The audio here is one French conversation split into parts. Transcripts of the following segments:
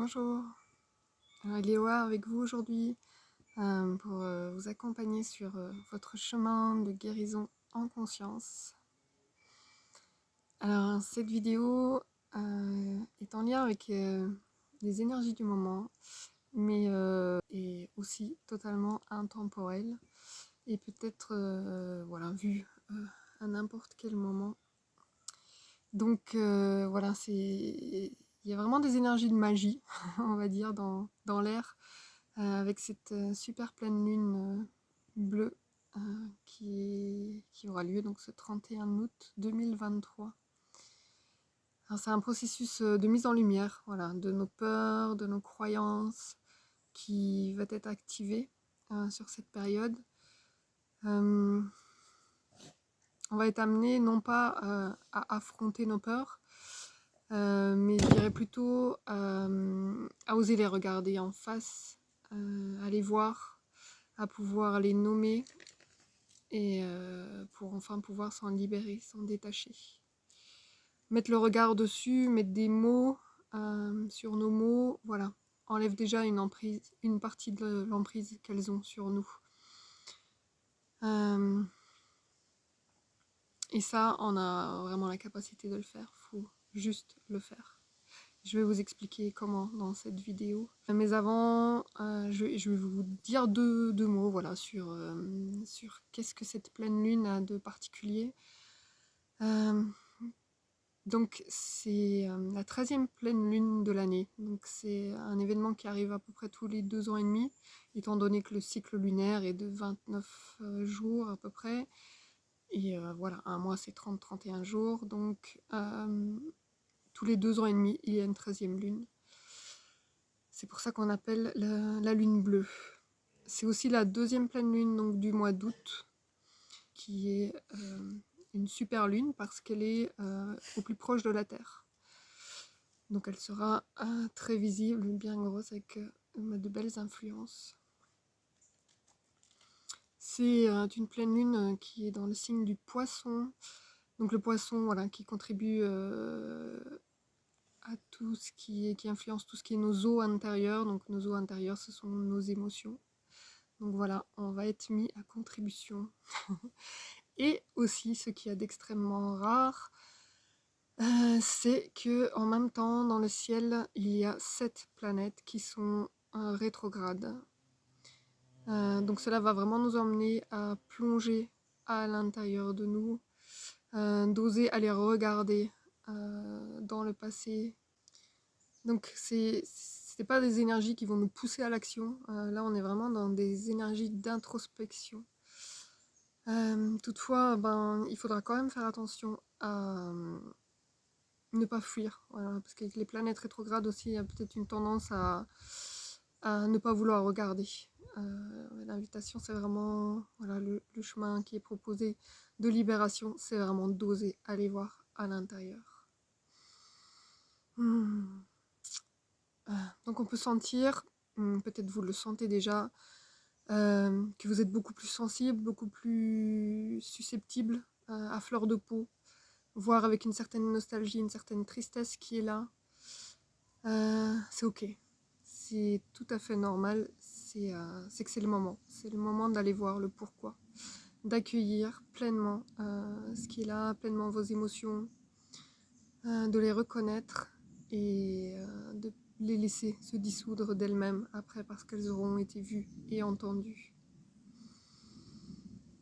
Bonjour, alors Léoa avec vous aujourd'hui pour vous accompagner sur votre chemin de guérison en conscience. Alors cette vidéo est en lien avec les énergies du moment, mais est aussi totalement intemporelle et peut-être voilà, vue à n'importe quel moment. Donc voilà, il y a vraiment des énergies de magie, on va dire, dans l'air, avec cette super pleine lune bleue qui aura lieu donc ce 31 août 2023. Alors c'est un processus de mise en lumière, voilà, de nos peurs, de nos croyances, qui va être activé sur cette période. On va être amené non pas à affronter nos peurs, mais je dirais plutôt à oser les regarder en face, à les voir, à pouvoir les nommer et pour enfin pouvoir s'en libérer, s'en détacher. Mettre le regard dessus, mettre des mots sur nos mots, voilà, enlève déjà une partie de l'emprise qu'elles ont sur nous. Et ça, on a vraiment la capacité de le faire, il faut juste le faire. Je vais vous expliquer comment dans cette vidéo. Mais avant, je vais vous dire deux mots voilà, sur qu'est-ce que cette pleine lune a de particulier. Donc c'est la 13e pleine lune de l'année. Donc c'est un événement qui arrive à peu près tous les 2 ans et demi, étant donné que le cycle lunaire est de 29 jours à peu près. Et voilà, un mois c'est 30-31 jours. Donc tous les 2 ans et demi, il y a une 13e lune. C'est pour ça qu'on appelle la lune bleue. C'est aussi la 2e pleine lune donc, du mois d'août, qui est une super lune parce qu'elle est au plus proche de la Terre. Donc elle sera très visible, bien grosse, avec de belles influences. C'est une pleine lune qui est dans le signe du poisson. Donc le poisson, voilà, qui contribue à tout ce qui influence tout ce qui est nos eaux intérieures. Donc nos eaux intérieures, ce sont nos émotions. Donc voilà, on va être mis à contribution. Et aussi, ce qu'il y a d'extrêmement rare, c'est que en même temps, dans le ciel, il y a 7 planètes qui sont rétrogrades. Donc cela va vraiment nous emmener à plonger à l'intérieur de nous, d'oser aller regarder dans le passé. Donc c'est pas des énergies qui vont nous pousser à l'action. Là, on est vraiment dans des énergies d'introspection. Toutefois, il faudra quand même faire attention à ne pas fuir, voilà, parce qu'avec les planètes rétrogrades aussi, il y a peut-être une tendance à ne pas vouloir regarder. L'invitation, c'est vraiment voilà, le chemin qui est proposé de libération, c'est vraiment d'oser aller voir à l'intérieur. Donc on peut sentir, peut-être vous le sentez déjà, que vous êtes beaucoup plus sensible, beaucoup plus susceptible, à fleur de peau, voire avec une certaine nostalgie, une certaine tristesse qui est là. C'est ok, c'est tout à fait normal, c'est que c'est le moment d'aller voir le pourquoi, d'accueillir pleinement ce qui est là, pleinement vos émotions, de les reconnaître et de les laisser se dissoudre d'elles-mêmes après parce qu'elles auront été vues et entendues.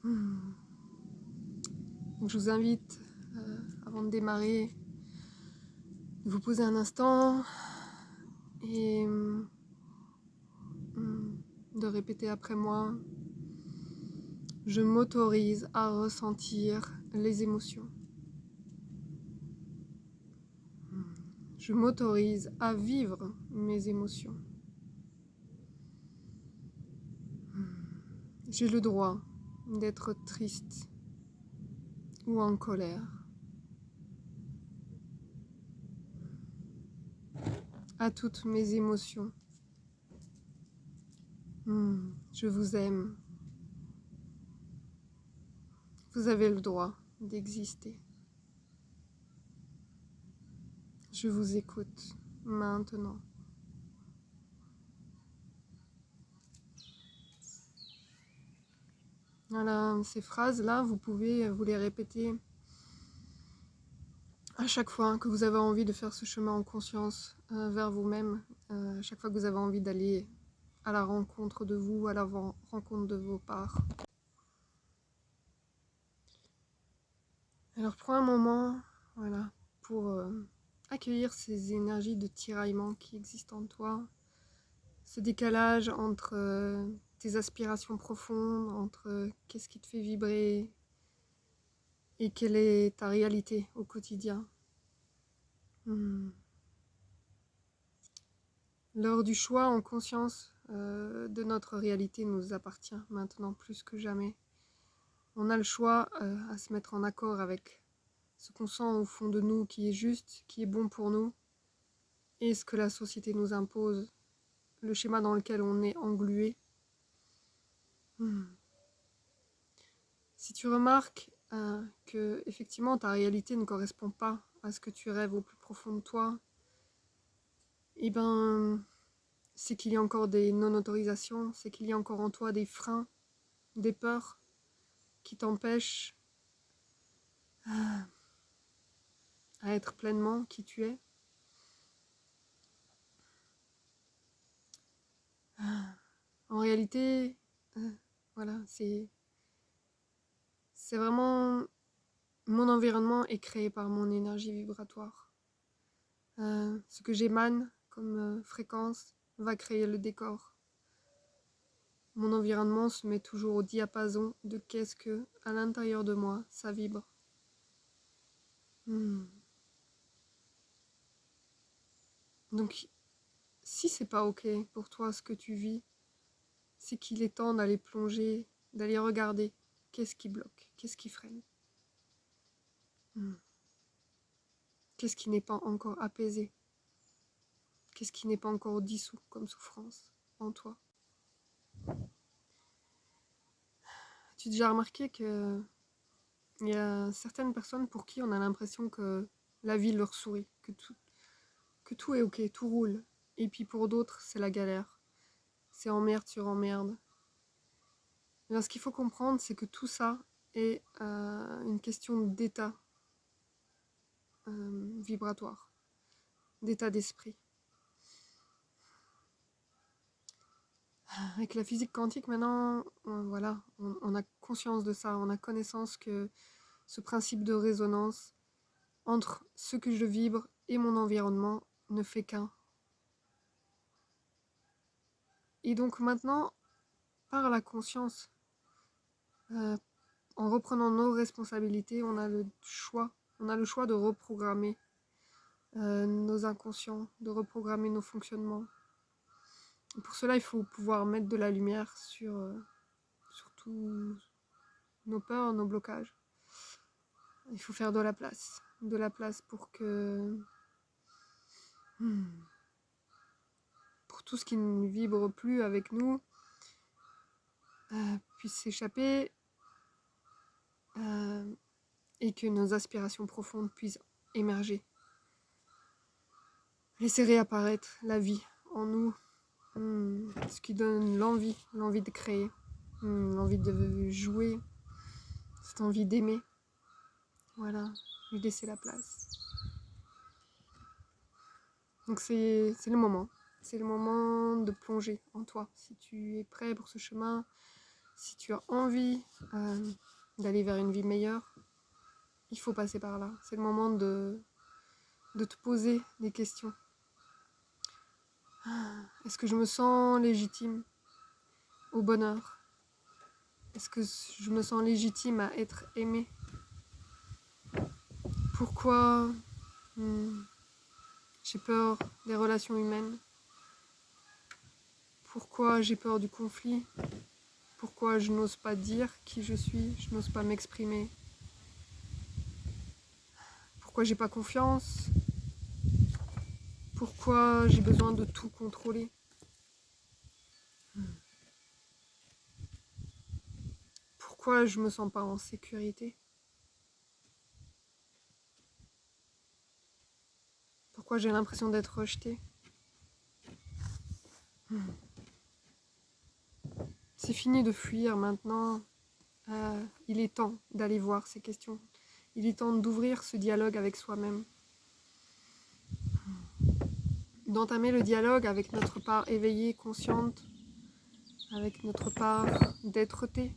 Donc je vous invite, avant de démarrer, de vous poser un instant et de répéter après moi. Je m'autorise à ressentir les émotions. Je m'autorise à vivre mes émotions. J'ai le droit d'être triste ou en colère. À toutes mes émotions. Je vous aime. Vous avez le droit d'exister. Je vous écoute maintenant. Voilà, ces phrases-là, vous pouvez vous les répéter à chaque fois que vous avez envie de faire ce chemin en conscience vers vous-même, à chaque fois que vous avez envie d'aller à la rencontre de vous, à la rencontre de vos parts. Alors prends un moment, voilà, pour accueillir ces énergies de tiraillement qui existent en toi, ce décalage entre tes aspirations profondes, entre qu'est-ce qui te fait vibrer et quelle est ta réalité au quotidien. L'heure du choix en conscience de notre réalité nous appartient maintenant plus que jamais. On a le choix à se mettre en accord avec ce qu'on sent au fond de nous qui est juste, qui est bon pour nous, et ce que la société nous impose, le schéma dans lequel on est englué. Si tu remarques que effectivement ta réalité ne correspond pas à ce que tu rêves au plus profond de toi, eh ben c'est qu'il y a encore des non-autorisations, c'est qu'il y a encore en toi des freins, des peurs qui t'empêchent à être pleinement qui tu es. En réalité, voilà, c'est vraiment mon environnement est créé par mon énergie vibratoire. Ce que j'émane comme fréquence va créer le décor. Mon environnement se met toujours au diapason de qu'est-ce que, à l'intérieur de moi, ça vibre. Donc, si c'est pas ok pour toi ce que tu vis, c'est qu'il est temps d'aller plonger, d'aller regarder qu'est-ce qui bloque, qu'est-ce qui freine. Qu'est-ce qui n'est pas encore apaisé? Qu'est-ce qui n'est pas encore dissous comme souffrance en toi? Tu as déjà remarqué qu'il y a certaines personnes pour qui on a l'impression que la vie leur sourit, que tout est ok, tout roule. Et puis pour d'autres, c'est la galère. C'est emmerde sur emmerde. Et bien, ce qu'il faut comprendre, c'est que tout ça est une question d'état vibratoire, d'état d'esprit. Avec la physique quantique, maintenant, voilà, on a conscience de ça, on a connaissance que ce principe de résonance entre ce que je vibre et mon environnement ne fait qu'un. Et donc maintenant, par la conscience, en reprenant nos responsabilités, on a le choix de reprogrammer nos inconscients, de reprogrammer nos fonctionnements. Et pour cela, il faut pouvoir mettre de la lumière sur tous nos peurs, nos blocages. Il faut faire de la place pour que pour tout ce qui ne vibre plus avec nous puisse s'échapper et que nos aspirations profondes puissent émerger. Laisser réapparaître la vie en nous, ce qui donne l'envie de créer, l'envie de jouer, cette envie d'aimer. Voilà, lui laisser la place. Donc c'est le moment. C'est le moment de plonger en toi. Si tu es prêt pour ce chemin, si tu as envie d'aller vers une vie meilleure, il faut passer par là. C'est le moment de te poser des questions. Est-ce que je me sens légitime au bonheur? Est-ce que je me sens légitime à être aimée? Pourquoi j'ai peur des relations humaines? Pourquoi j'ai peur du conflit? Pourquoi je n'ose pas dire qui je suis? Je n'ose pas m'exprimer? Pourquoi j'ai pas confiance? Pourquoi j'ai besoin de tout contrôler? Pourquoi je me sens pas en sécurité? Pourquoi j'ai l'impression d'être rejetée? C'est fini de fuir maintenant. Il est temps d'aller voir ces questions. Il est temps d'ouvrir ce dialogue avec soi-même. D'entamer le dialogue avec notre part éveillée, consciente, avec notre part d'être-té,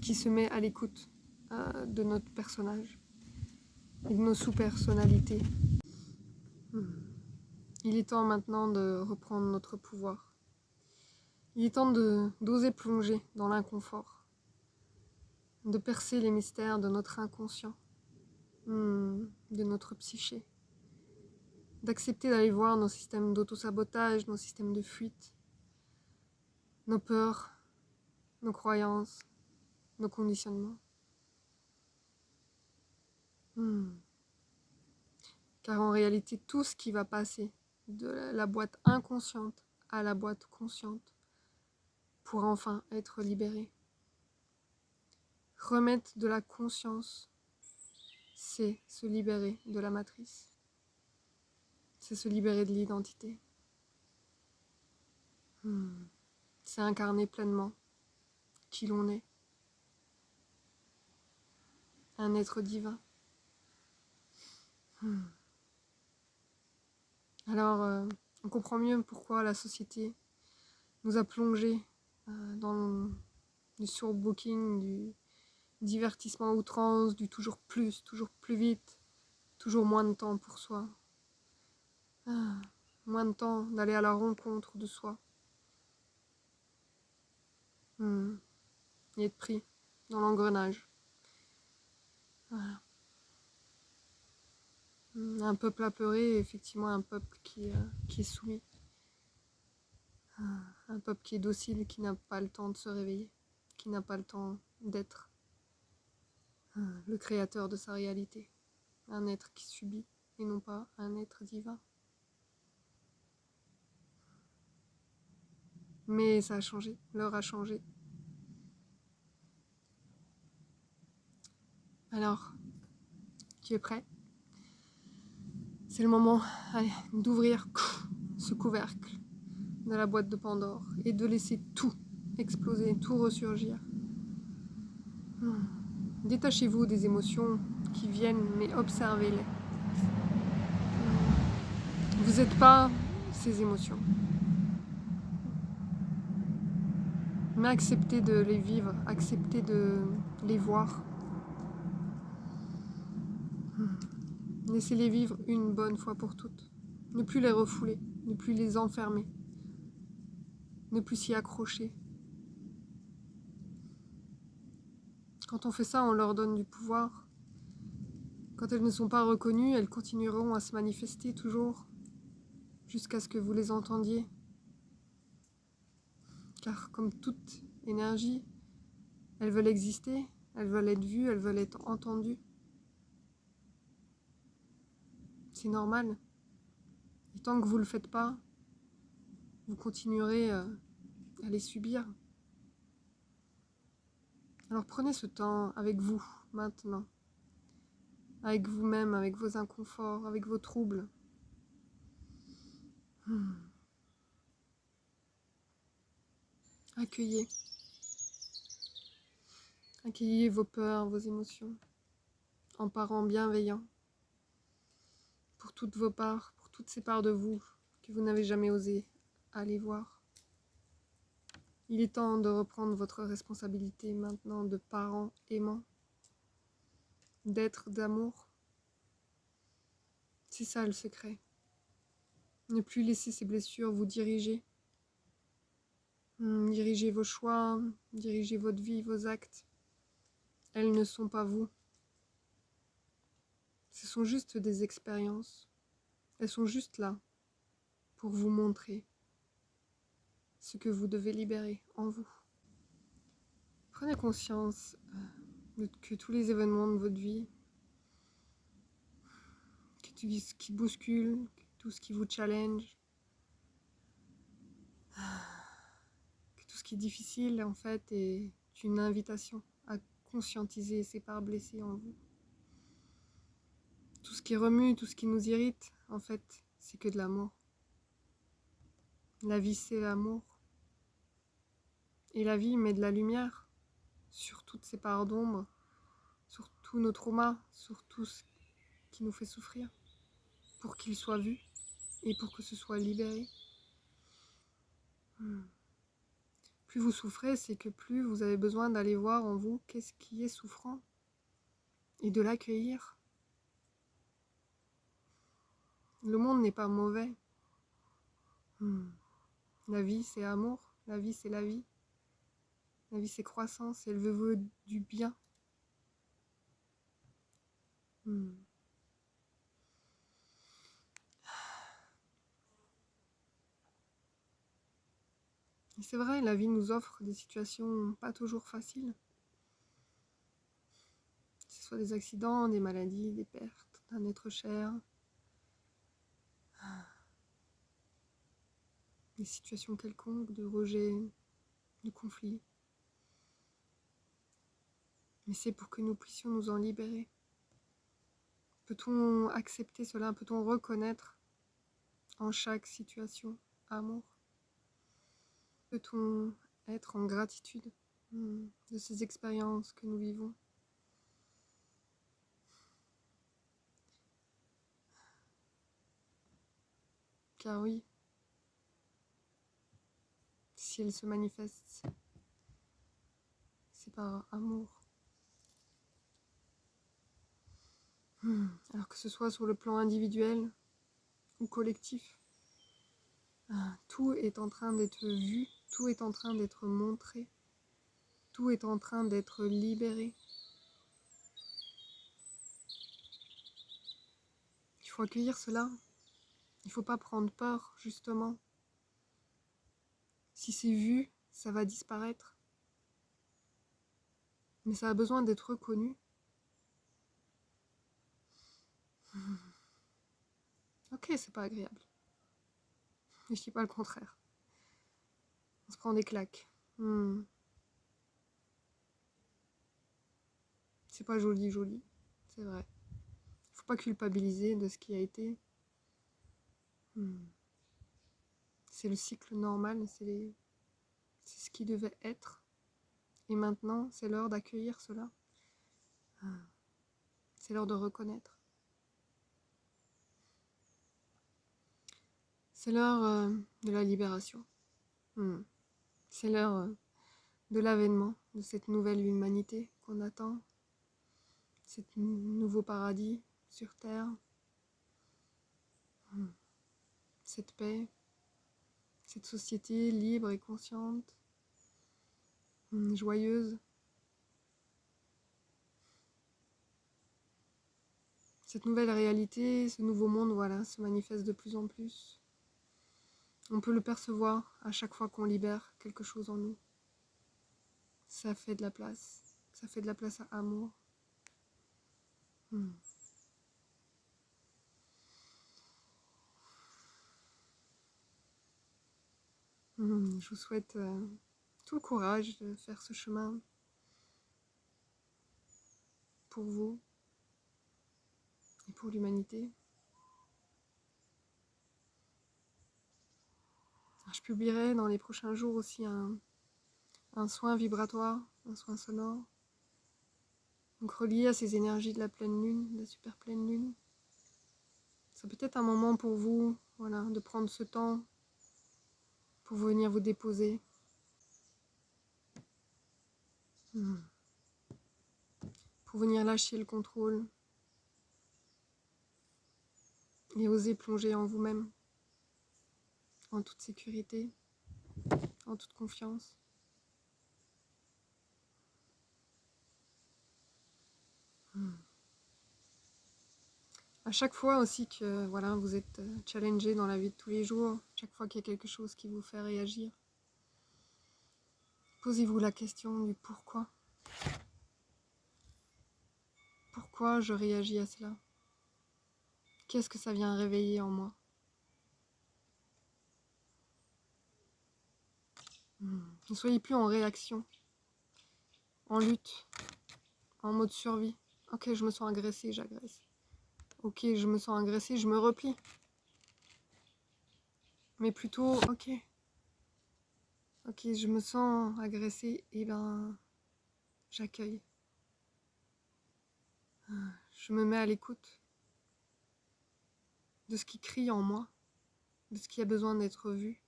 qui se met à l'écoute de notre personnage et de nos sous-personnalités. Il est temps maintenant de reprendre notre pouvoir. Il est temps d'oser plonger dans l'inconfort, de percer les mystères de notre inconscient, de notre psyché, d'accepter d'aller voir nos systèmes d'autosabotage, nos systèmes de fuite, nos peurs, nos croyances, nos conditionnements. Car en réalité, tout ce qui va passer de la boîte inconsciente à la boîte consciente pourra enfin être libéré. Remettre de la conscience, c'est se libérer de la matrice. C'est se libérer de l'identité. C'est incarner pleinement qui l'on est. Un être divin. Alors, on comprend mieux pourquoi la société nous a plongés dans du surbooking, du divertissement à outrance, du toujours plus vite, toujours moins de temps pour soi. Moins de temps d'aller à la rencontre de soi. Et être pris dans l'engrenage. Voilà. Un peuple apeuré, effectivement un peuple qui est soumis. Un peuple qui est docile, qui n'a pas le temps de se réveiller, qui n'a pas le temps d'être le créateur de sa réalité. Un être qui subit et non pas un être divin. Mais ça a changé, l'heure a changé. Alors, tu es prêt? C'est le moment d'ouvrir ce couvercle de la boîte de Pandore et de laisser tout exploser, tout ressurgir. Détachez-vous des émotions qui viennent, mais observez-les. Vous n'êtes pas ces émotions. Mais acceptez de les vivre, acceptez de les voir. Laissez-les vivre une bonne fois pour toutes. Ne plus les refouler, ne plus les enfermer, ne plus s'y accrocher. Quand on fait ça, on leur donne du pouvoir. Quand elles ne sont pas reconnues, elles continueront à se manifester toujours, jusqu'à ce que vous les entendiez. Car comme toute énergie, elles veulent exister, elles veulent être vues, elles veulent être entendues. C'est normal. Et tant que vous ne le faites pas, vous continuerez à les subir. Alors prenez ce temps avec vous, maintenant. Avec vous-même, avec vos inconforts, avec vos troubles. Accueillez. Accueillez vos peurs, vos émotions, en parents bienveillants, pour toutes vos parts, pour toutes ces parts de vous que vous n'avez jamais osé aller voir. Il est temps de reprendre votre responsabilité maintenant de parents aimants, d'être d'amour. C'est ça le secret. Ne plus laisser ces blessures vous diriger. Dirigez vos choix, dirigez votre vie, vos actes. Elles ne sont pas vous. Ce sont juste des expériences. Elles sont juste là pour vous montrer ce que vous devez libérer en vous. Prenez conscience que tous les événements de votre vie, que tout ce qui bouscule, tout ce qui vous challenge, que tout ce qui est difficile en fait est une invitation à conscientiser ces parts blessées en vous. Tout ce qui remue, tout ce qui nous irrite, en fait, c'est que de l'amour. La vie, c'est l'amour. Et la vie met de la lumière sur toutes ces parts d'ombre, sur tous nos traumas, sur tout ce qui nous fait souffrir, pour qu'ils soient vus et pour que ce soit libéré. Plus vous souffrez, c'est que plus vous avez besoin d'aller voir en vous qu'est-ce qui est souffrant et de l'accueillir. Le monde n'est pas mauvais. La vie, c'est amour. La vie, c'est la vie. La vie, c'est croissance. Elle veut du bien. Et c'est vrai, la vie nous offre des situations pas toujours faciles. Que ce soit des accidents, des maladies, des pertes d'un être cher, des situations quelconques de rejet, de conflit. Mais c'est pour que nous puissions nous en libérer. Peut-on accepter cela? Peut-on reconnaître en chaque situation amour? Peut-on être en gratitude de ces expériences que nous vivons? Car oui, si elles se manifestent, c'est par amour. Alors que ce soit sur le plan individuel ou collectif, tout est en train d'être vu, tout est en train d'être montré, tout est en train d'être libéré. Il faut accueillir cela. Il ne faut pas prendre peur, justement. Si c'est vu, ça va disparaître. Mais ça a besoin d'être reconnu. Ok, c'est pas agréable. Mais je dis pas le contraire. On se prend des claques. C'est pas joli, c'est vrai. Il faut pas culpabiliser de ce qui a été. C'est le cycle normal, c'est ce qui devait être. Et maintenant, c'est l'heure d'accueillir cela. C'est l'heure de reconnaître. C'est l'heure de la libération. C'est l'heure de l'avènement de cette nouvelle humanité qu'on attend. Ce nouveau paradis sur Terre. Cette paix. Cette société libre et consciente. Joyeuse. Cette nouvelle réalité, ce nouveau monde, voilà, se manifeste de plus en plus. On peut le percevoir à chaque fois qu'on libère quelque chose en nous. Ça fait de la place. Ça fait de la place à amour. Je vous souhaite tout le courage de faire ce chemin pour vous et pour l'humanité. Je publierai dans les prochains jours aussi un soin vibratoire, un soin sonore, donc relié à ces énergies de la pleine lune, de la super pleine lune. C'est peut-être un moment pour vous, voilà, de prendre ce temps pour venir vous déposer. Pour venir lâcher le contrôle et oser plonger en vous-même, en toute sécurité, en toute confiance. À chaque fois aussi que voilà, vous êtes challengé dans la vie de tous les jours, chaque fois qu'il y a quelque chose qui vous fait réagir, posez-vous la question du pourquoi. Pourquoi je réagis à cela? Qu'est-ce que ça vient réveiller en moi? Ne soyez plus en réaction, en lutte, en mode survie. Ok, je me sens agressée, j'agresse. Ok, je me sens agressée, je me replie. Mais plutôt, ok, Ok, je me sens agressée, et ben j'accueille. Je me mets à l'écoute de ce qui crie en moi, de ce qui a besoin d'être vu.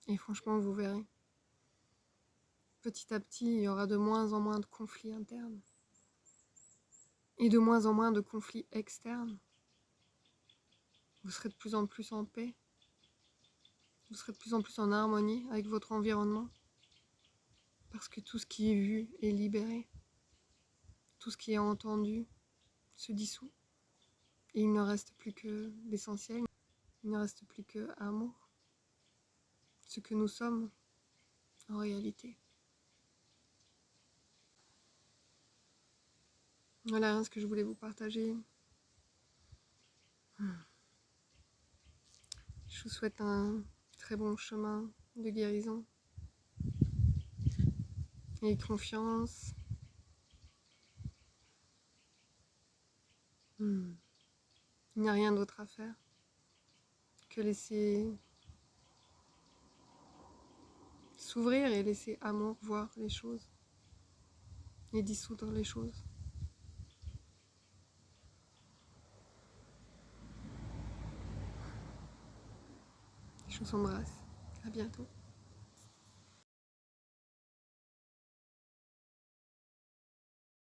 Et franchement, vous verrez, petit à petit, il y aura de moins en moins de conflits internes et de moins en moins de conflits externes. Vous serez de plus en plus en paix, vous serez de plus en plus en harmonie avec votre environnement, parce que tout ce qui est vu est libéré, tout ce qui est entendu se dissout, et il ne reste plus que l'essentiel, il ne reste plus que amour, ce que nous sommes en réalité. Voilà ce que je voulais vous partager. Je vous souhaite un très bon chemin de guérison et confiance. Il n'y a rien d'autre à faire que laisser s'ouvrir et laisser amour voir les choses et dissoudre les choses. Je vous embrasse. À bientôt.